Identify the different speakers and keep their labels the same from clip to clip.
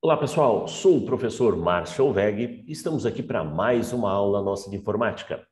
Speaker 1: Olá, pessoal. Sou o professor Márcio Weg e estamos aqui para mais uma aula nossa de informática.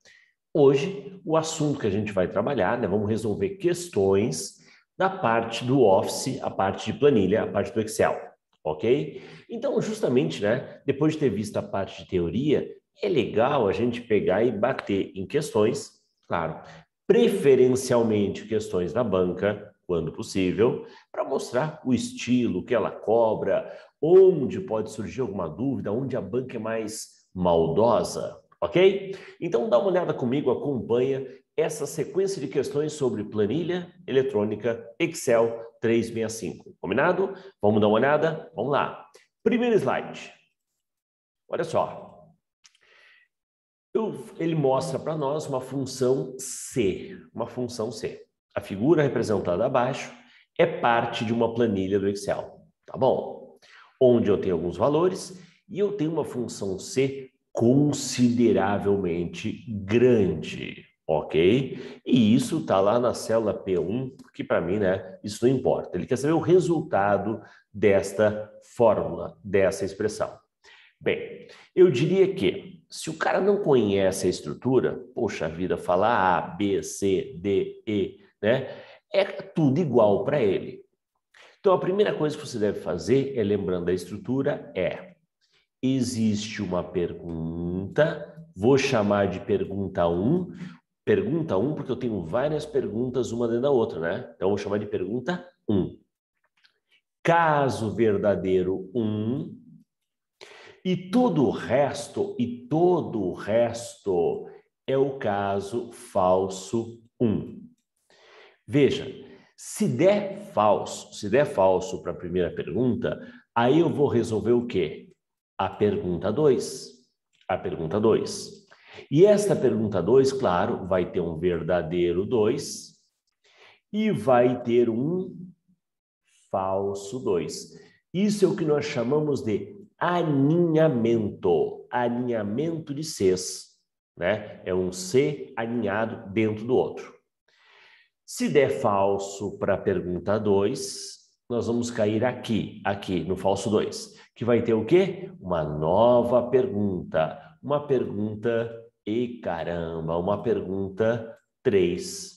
Speaker 1: Hoje, o assunto que a gente vai trabalhar, vamos resolver questões da parte do Office, a parte de planilha, a parte do Excel, ok? Então, justamente, depois de ter visto a parte de teoria, é legal a gente pegar e bater em questões, claro, preferencialmente questões da banca, quando possível, para mostrar o estilo que ela cobra, onde pode surgir alguma dúvida, onde a banca é mais maldosa, ok? Então dá uma olhada comigo, acompanha essa sequência de questões sobre planilha eletrônica Excel 365. Combinado? Vamos dar uma olhada? Vamos lá. Primeiro slide. Olha só. Ele mostra para nós uma função C. Uma função C. A figura representada abaixo é parte de uma planilha do Excel. Tá bom? Onde eu tenho alguns valores e eu tenho uma função C consideravelmente grande, ok? E isso está lá na célula P1, que para mim, isso não importa. Ele quer saber o resultado desta fórmula, dessa expressão. Bem, eu diria que se o cara não conhece a estrutura, poxa vida, falar A, B, C, D, E, é tudo igual para ele. Então, a primeira coisa que você deve fazer, lembrando da estrutura, existe uma pergunta, vou chamar de pergunta 1 porque eu tenho várias perguntas uma dentro da outra, Então, eu vou chamar de pergunta 1. Caso verdadeiro 1, e todo o resto é o caso falso 1. Veja, se der falso para a primeira pergunta, aí eu vou resolver o quê? A pergunta 2. A pergunta 2. E esta pergunta 2, claro, vai ter um verdadeiro 2 e vai ter um falso 2. Isso é o que nós chamamos de aninhamento. Aninhamento de Cs. É um C aninhado dentro do outro. Se der falso para a pergunta 2, nós vamos cair aqui no falso 2, que vai ter o quê? Uma nova pergunta. Uma pergunta, uma pergunta 3.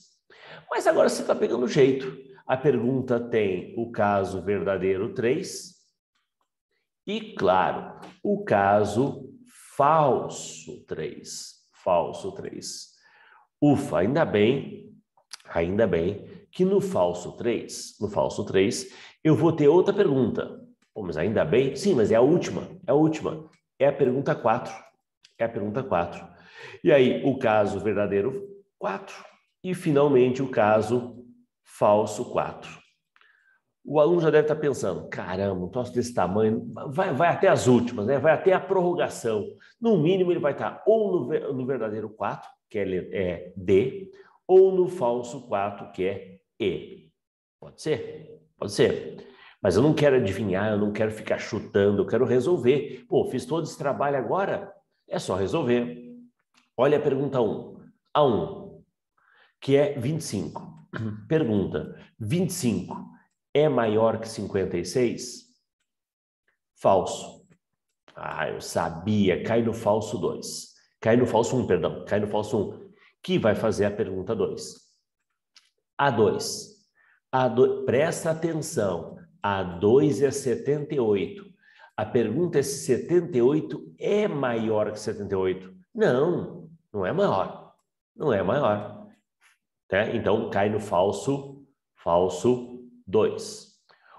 Speaker 1: Mas agora você está pegando o jeito. A pergunta tem o caso verdadeiro 3 e, claro, o caso falso 3. Falso 3. Ufa, ainda bem que no falso 3, eu vou ter outra pergunta. Pô, mas ainda bem? Sim, mas é a última. É a pergunta 4. E aí, o caso verdadeiro 4 e, finalmente, o caso falso 4. O aluno já deve estar pensando, caramba, um troço desse tamanho, vai até as últimas, vai até a prorrogação. No mínimo, ele vai estar ou no verdadeiro 4, que é D, ou no falso 4, que é E. Pode ser? Pode ser. Mas eu não quero adivinhar, eu não quero ficar chutando, eu quero resolver. Pô, fiz todo esse trabalho agora, é só resolver. Olha a pergunta 1. A 1, que é 25. Pergunta, 25 é maior que 56? Falso. Ah, eu sabia, cai no falso 2. Cai no falso 1, perdão, cai no falso 1, que vai fazer a pergunta 2. A2. Presta atenção, A2 é 78. A pergunta é se 78 é maior que 78. Não, não é maior. Não é maior. Então, cai no falso 2.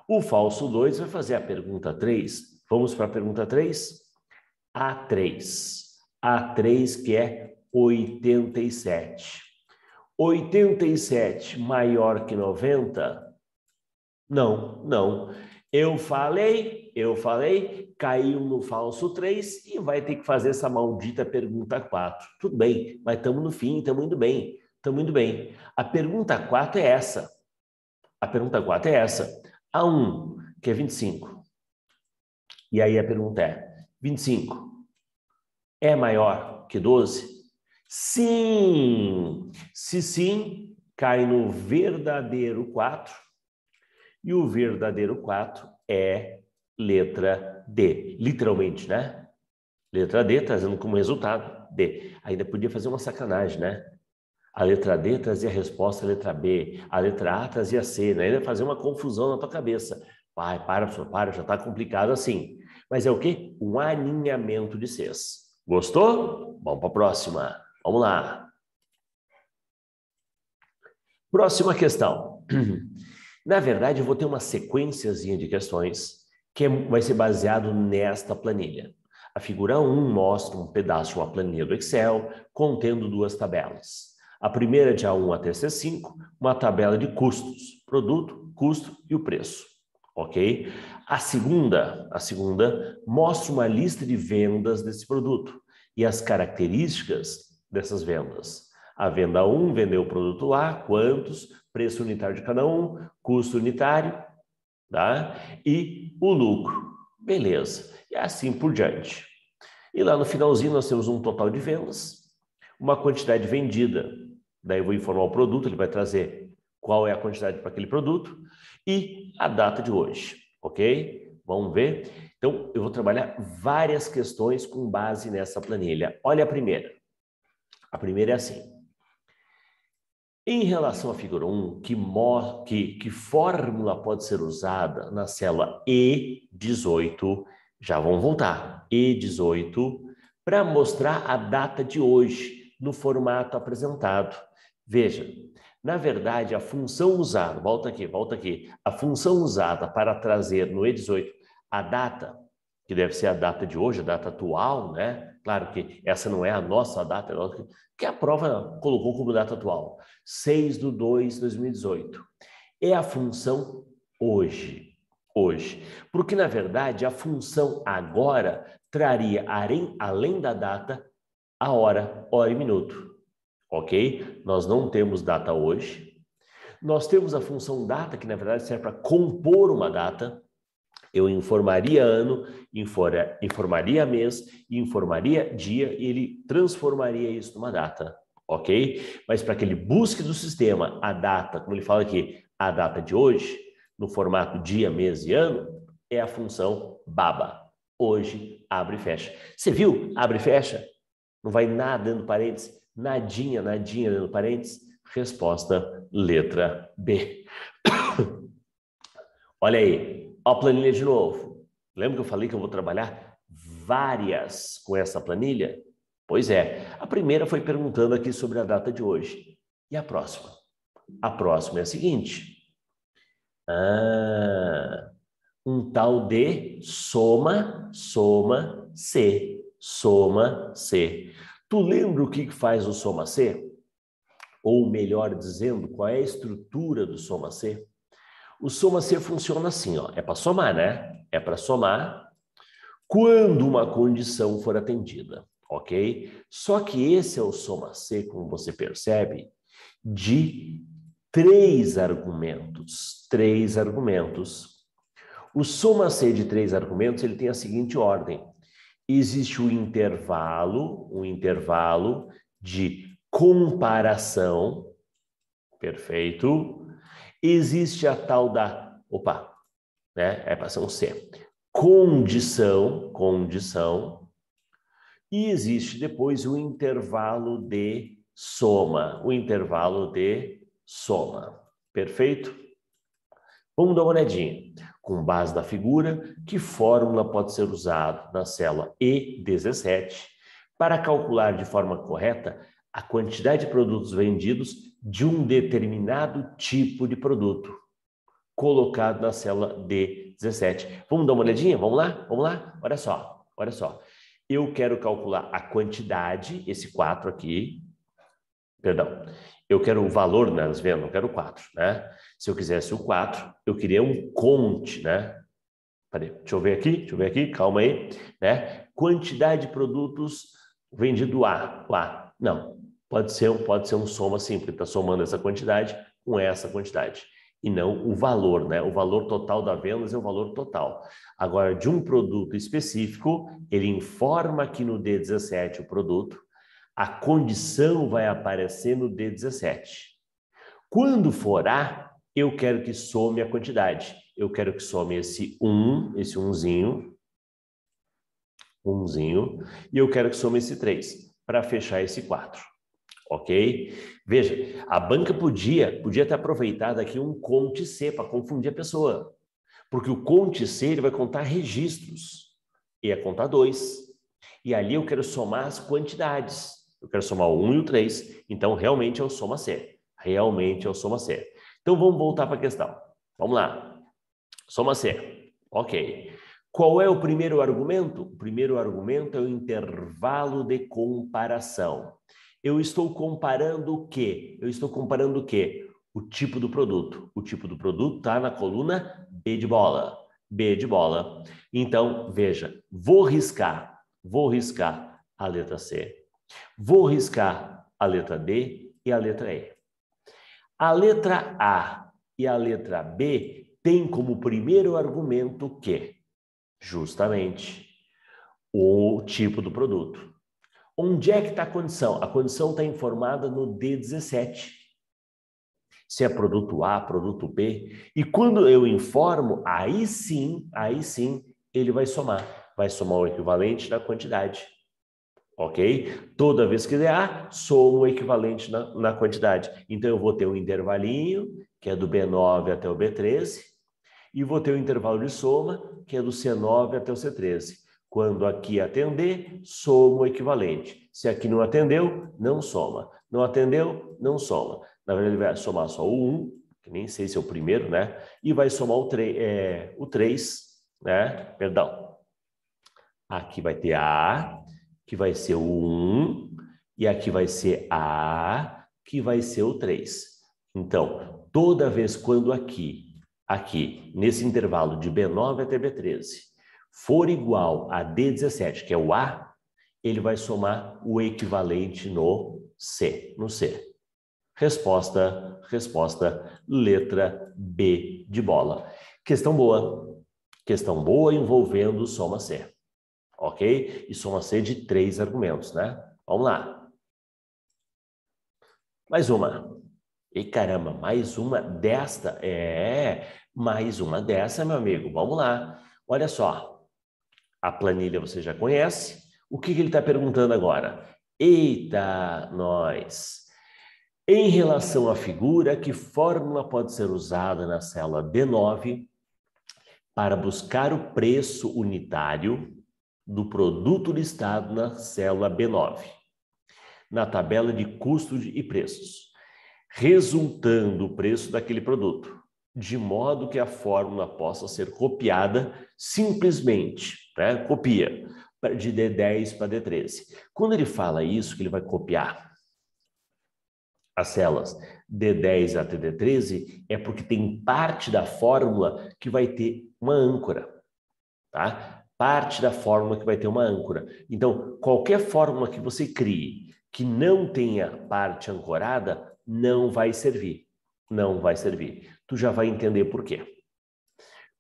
Speaker 1: O falso 2 vai fazer a pergunta 3. Vamos para a pergunta 3? A3. A3, que é 87. 87 maior que 90? Não. Eu falei, caiu no falso 3 e vai ter que fazer essa maldita pergunta 4. Tudo bem, mas estamos no fim, estamos indo bem. A pergunta 4 é essa. A1, que é 25. E aí a pergunta é, 25 é maior que 12? Sim! Se sim, cai no verdadeiro 4. E o verdadeiro 4 é letra D. Literalmente, né? Letra D trazendo como resultado D. Ainda podia fazer uma sacanagem, né? A letra D trazia a resposta à letra B. A letra A trazia a C, né? Ainda fazer uma confusão na tua cabeça. Pai, para, já está complicado assim. Mas é o quê? Um aninhamento de Cs. Gostou? Vamos para a próxima. Vamos lá. Próxima questão. Na verdade, eu vou ter uma sequenciazinha de questões que vai ser baseado nesta planilha. A figura 1 mostra um pedaço de uma planilha do Excel contendo duas tabelas. A primeira de A1 até C5, uma tabela de custos, produto, custo e o preço. Ok? A segunda mostra uma lista de vendas desse produto e as características dessas vendas. A venda 1 vendeu o produto A, quantos, preço unitário de cada um, custo unitário, tá? E o lucro. Beleza. E assim por diante. E lá no finalzinho nós temos um total de vendas, uma quantidade vendida. Daí eu vou informar o produto, ele vai trazer qual é a quantidade para aquele produto e a data de hoje, ok? Vamos ver? Então, eu vou trabalhar várias questões com base nessa planilha. Olha a primeira. A primeira é assim. Em relação à figura 1, que fórmula pode ser usada na célula E18, já vamos voltar, E18, para mostrar a data de hoje no formato apresentado. Veja, na verdade, a função usada, volta aqui, a função usada para trazer no E18 a data, que deve ser a data de hoje, a data atual, né? Claro que essa não é a nossa data, que a prova colocou como data atual, 6/2/2018. É a função hoje. Porque, na verdade, a função agora traria, além da data, a hora e minuto. Ok? Nós não temos data hoje. Nós temos a função data, que, na verdade, serve para compor uma data. Eu informaria ano, informaria mês, informaria dia e ele transformaria isso numa data, ok? Mas para que ele busque do sistema a data, como ele fala aqui, a data de hoje, no formato dia, mês e ano, é a função BABA. Hoje, abre e fecha. Você viu? Abre e fecha. Não vai nada dentro do parênteses, nadinha dentro do parênteses. Resposta, letra B. Olha aí. A planilha de novo. Lembra que eu falei que eu vou trabalhar várias com essa planilha? Pois é. A primeira foi perguntando aqui sobre a data de hoje. E a próxima? A próxima é a seguinte. Um tal de soma C. Soma C. Tu lembra o que faz o soma C? Ou melhor dizendo, qual é a estrutura do soma C? O soma C funciona assim, ó, é para somar, né? É para somar quando uma condição for atendida, ok? Só que esse é o soma C, como você percebe, de três argumentos. O soma C de 3 argumentos, ele tem a seguinte ordem. Existe um intervalo de comparação, perfeito. Existe a tal da, né? É para ser um C. Condição. E existe depois o intervalo de soma. Perfeito? Vamos dar uma olhadinha. Com base na figura, que fórmula pode ser usada na célula E17 para calcular de forma correta a quantidade de produtos vendidos de um determinado tipo de produto, colocado na célula D17. Vamos dar uma olhadinha? Vamos lá? Olha só. Eu quero calcular a quantidade, esse 4 aqui, eu quero o valor nas vendas, não quero o 4, né? Se eu quisesse o 4, eu queria um conte, né? Peraí, deixa eu ver aqui, calma aí, né? Quantidade de produtos vendido A. Não, pode ser um soma simples, está somando essa quantidade com essa quantidade. E não o valor, né? O valor total da vendas é o valor total. Agora, de um produto específico, ele informa aqui no D17 o produto, a condição vai aparecer no D17. Quando for A, eu quero que some a quantidade. eu quero que some esse 1, esse 1zinho, e eu quero que some esse 3, para fechar esse 4. Ok? Veja, a banca podia ter aproveitado aqui um Conte C para confundir a pessoa. Porque o Conte C ele vai contar registros. Ia contar 2. E ali eu quero somar as quantidades. Eu quero somar o 1 e o 3. Então, realmente é o soma C. Realmente é o soma C. Então, vamos voltar para a questão. Vamos lá. Soma C. Ok. Qual é o primeiro argumento? O primeiro argumento é o intervalo de comparação. Eu estou comparando o quê? Eu estou comparando o quê? O tipo do produto. O tipo do produto está na coluna B de bola. B de bola. Então, veja, vou riscar a letra C, vou riscar a letra D e a letra E. A letra A e a letra B têm como primeiro argumento o quê? Justamente o tipo do produto. Onde é que está a condição? A condição está informada no D17. Se é produto A, produto B. E quando eu informo, aí sim, ele vai somar. Vai somar o equivalente da quantidade. Ok? Toda vez que der A, somo o equivalente na quantidade. Então, eu vou ter um intervalinho, que é do B9 até o B13, e vou ter um intervalo de soma, que é do C9 até o C13. Quando aqui atender, soma o equivalente. Se aqui não atendeu, não soma. Não atendeu, não soma. Na verdade, ele vai somar só o 1, que nem sei se é o primeiro, né? E vai somar o 3, né? Perdão. Aqui vai ter A, que vai ser o 1, e aqui vai ser A, que vai ser o 3. Então, toda vez quando aqui, nesse intervalo de B9 até B13, for igual a D17, que é o A, ele vai somar o equivalente no C. Resposta, letra B de bola. Questão boa envolvendo soma C. Ok? E soma C de 3 argumentos, né? Vamos lá. Mais uma. E caramba, mais uma desta? Mais uma dessa, meu amigo. Vamos lá. Olha só. A planilha você já conhece. O que ele está perguntando agora? Eita, nós! Em relação à figura, que fórmula pode ser usada na célula B9 para buscar o preço unitário do produto listado na célula B9, na tabela de custos e preços, resultando o preço daquele produto, de modo que a fórmula possa ser copiada simplesmente, né? Copia de D10 para D13. Quando ele fala isso, que ele vai copiar as células D10 até D13, é porque tem parte da fórmula que vai ter uma âncora, tá? Parte da fórmula que vai ter uma âncora. Então, qualquer fórmula que você crie que não tenha parte ancorada, não vai servir. Não vai servir. Tu já vai entender por quê.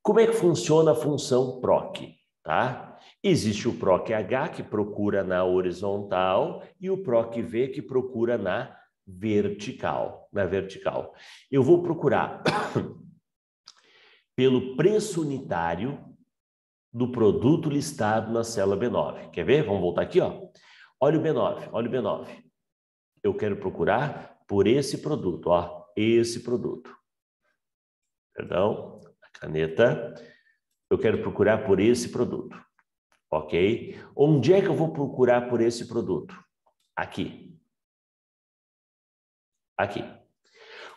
Speaker 1: Como é que funciona a função proc, tá? Existe o proc-H, que procura na horizontal, e o proc-V, que procura na vertical. Eu vou procurar pelo preço unitário do produto listado na célula B9. Quer ver? Vamos voltar aqui, ó. Olha o B9. Eu quero procurar por esse produto, ó. Esse produto. Perdão, a caneta. Eu quero procurar por esse produto. Ok? Onde é que eu vou procurar por esse produto? Aqui.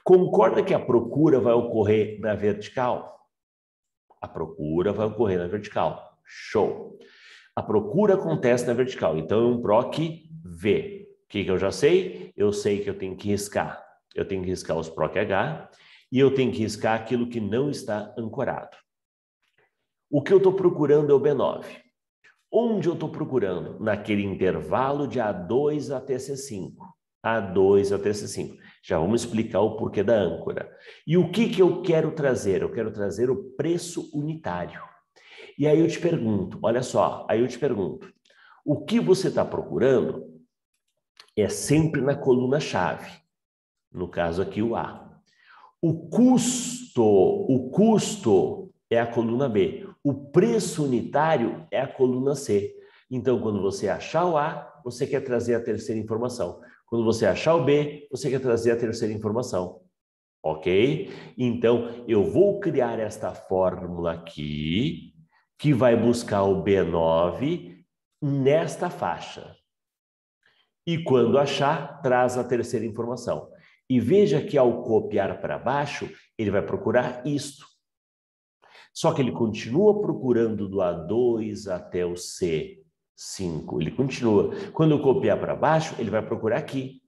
Speaker 1: Concorda que a procura vai ocorrer na vertical? A procura vai ocorrer na vertical. Show! A procura acontece na vertical, então é um PROC-V. O que eu já sei? Eu sei que eu tenho que riscar. Eu tenho que riscar os PROC-H e eu tenho que riscar aquilo que não está ancorado. O que eu estou procurando é o B9. Onde eu estou procurando? Naquele intervalo de A2 até C5. A2 até C5. Já vamos explicar o porquê da âncora. E o que eu quero trazer? Eu quero trazer o preço unitário. E aí eu te pergunto, olha só, o que você está procurando é sempre na coluna-chave. No caso aqui, o A. O custo é a coluna B. O preço unitário é a coluna C. Então, quando você achar o A, você quer trazer a terceira informação. Quando você achar o B, você quer trazer a terceira informação. Ok? Então, eu vou criar esta fórmula aqui, que vai buscar o B9 nesta faixa. E quando achar, traz a terceira informação. E veja que ao copiar para baixo, ele vai procurar isto. Só que ele continua procurando do A2 até o C5. Ele continua. Quando eu copiar para baixo, ele vai procurar aqui.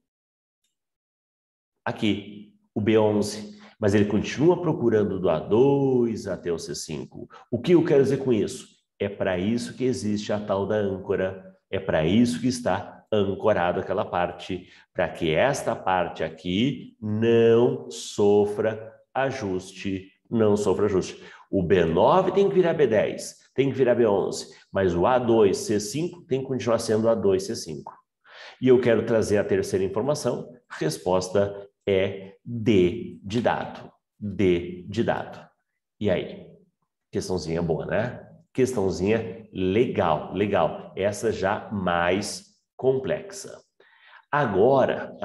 Speaker 1: Aqui, o B11. Mas ele continua procurando do A2 até o C5. O que eu quero dizer com isso? É para isso que existe a tal da âncora. É para isso que está ancorado aquela parte. Para que esta parte aqui não sofra ajuste. Não sofra ajuste. O B9 tem que virar B10, tem que virar B11. Mas o A2, C5 tem que continuar sendo A2, C5. E eu quero trazer a terceira informação. A resposta é D de dado. D de dado. E aí? Questãozinha boa, né? Questãozinha legal, legal. Essa já mais complexa. Agora,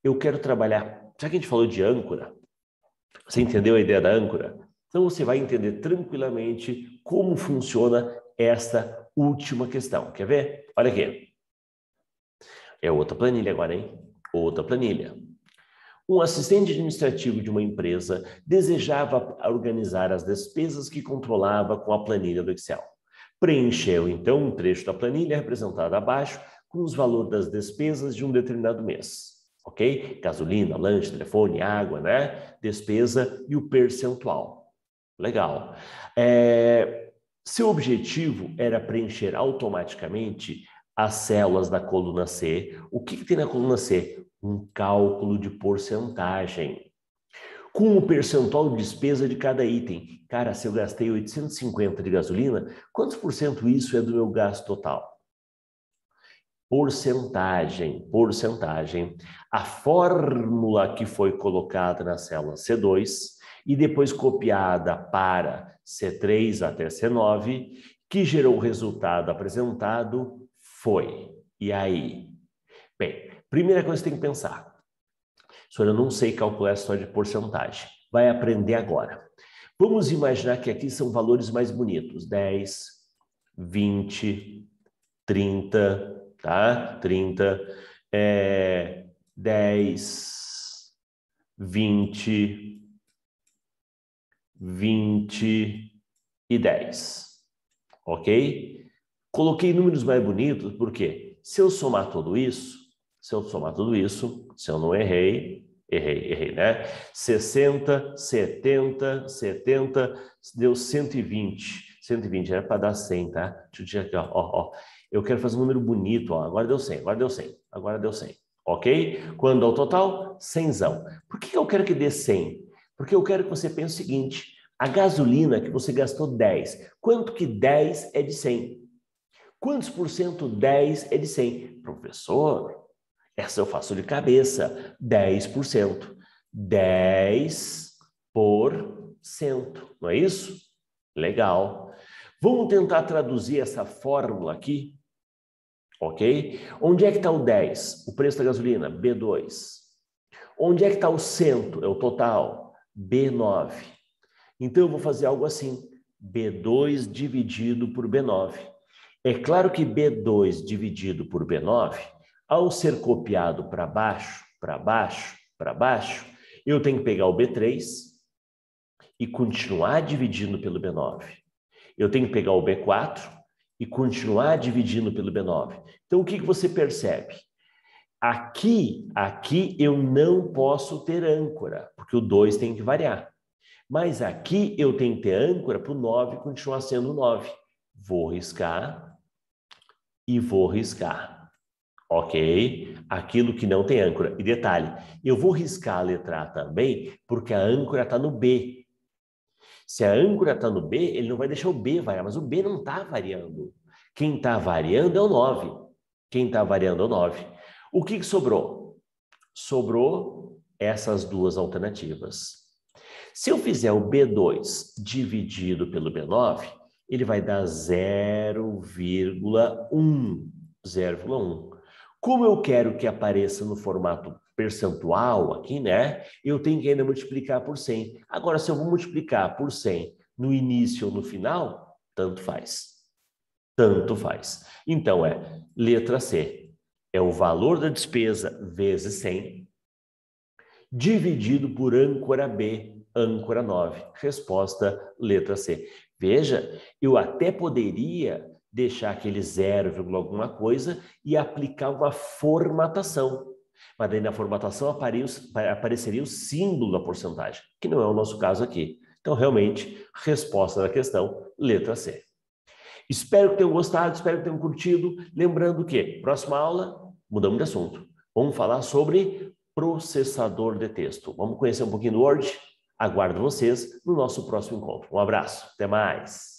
Speaker 1: eu quero trabalhar... Já que a gente falou de âncora, você entendeu a ideia da âncora? Então você vai entender tranquilamente como funciona esta última questão. Quer ver? Olha aqui. É outra planilha agora, hein? Outra planilha. Um assistente administrativo de uma empresa desejava organizar as despesas que controlava com a planilha do Excel. Preencheu, então, um trecho da planilha representado abaixo com os valores das despesas de um determinado mês. Ok? Gasolina, lanche, telefone, água, né? Despesa e o percentual. Legal. Seu objetivo era preencher automaticamente as células da coluna C. O que tem na coluna C? Um cálculo de porcentagem. Com o percentual de despesa de cada item. Cara, se eu gastei 850 de gasolina, quantos por cento isso é do meu gasto total? Porcentagem. A fórmula que foi colocada na célula C2 e depois copiada para C3 até C9, que gerou o resultado apresentado, foi. E aí? Bem, primeira coisa que você tem que pensar. Senhor, eu não sei calcular essa história de porcentagem. Vai aprender agora. Vamos imaginar que aqui são valores mais bonitos. 10, 20, 30, tá? 30, 10, 20, 20 e 10. Ok? Coloquei números mais bonitos porque se eu somar tudo isso, se eu não errei, né? 60, 70, deu 120. 120 era para dar 100, tá? Deixa eu tirar aqui, ó. Eu quero fazer um número bonito, ó. Agora deu 100. Ok? Quando dá o total? 100. Por que eu quero que dê 100? Porque eu quero que você pense o seguinte: a gasolina que você gastou 10, quanto que 10 é de 100? Quantos por cento 10 é de 100? Professor, essa eu faço de cabeça. 10%. 10%, não é isso? Legal. Vamos tentar traduzir essa fórmula aqui, ok? Onde é que está o 10? O preço da gasolina, B2. Onde é que está o cento? É o total, B9. Então eu vou fazer algo assim, B2 dividido por B9. É claro que B2 dividido por B9, ao ser copiado para baixo, eu tenho que pegar o B3 e continuar dividindo pelo B9. Eu tenho que pegar o B4 e continuar dividindo pelo B9. Então, o que você percebe? Aqui eu não posso ter âncora, porque o 2 tem que variar. Mas aqui eu tenho que ter âncora para o 9 continuar sendo 9. Vou riscar e vou riscar. Ok? Aquilo que não tem âncora. E detalhe, eu vou riscar a letra A também, porque a âncora está no B. Se a âncora está no B, ele não vai deixar o B variar, mas o B não está variando. Quem está variando é o 9. O que sobrou? Sobrou essas duas alternativas. Se eu fizer o B2 dividido pelo B9, ele vai dar 0,1. 0,1. Como eu quero que apareça no formato percentual aqui, né? Eu tenho que ainda multiplicar por 100. Agora, se eu vou multiplicar por 100 no início ou no final, tanto faz. Tanto faz. Então, letra C. É o valor da despesa vezes 100, dividido por âncora B, âncora 9. Resposta, letra C. Veja, eu até poderia deixar aquele 0, alguma coisa e aplicar uma formatação. Mas daí na formatação apareceria o símbolo da porcentagem, que não é o nosso caso aqui. Então, realmente, resposta da questão, letra C. Espero que tenham gostado, espero que tenham curtido. Lembrando que, próxima aula, mudamos de assunto. Vamos falar sobre processador de texto. Vamos conhecer um pouquinho do Word? Aguardo vocês no nosso próximo encontro. Um abraço, até mais!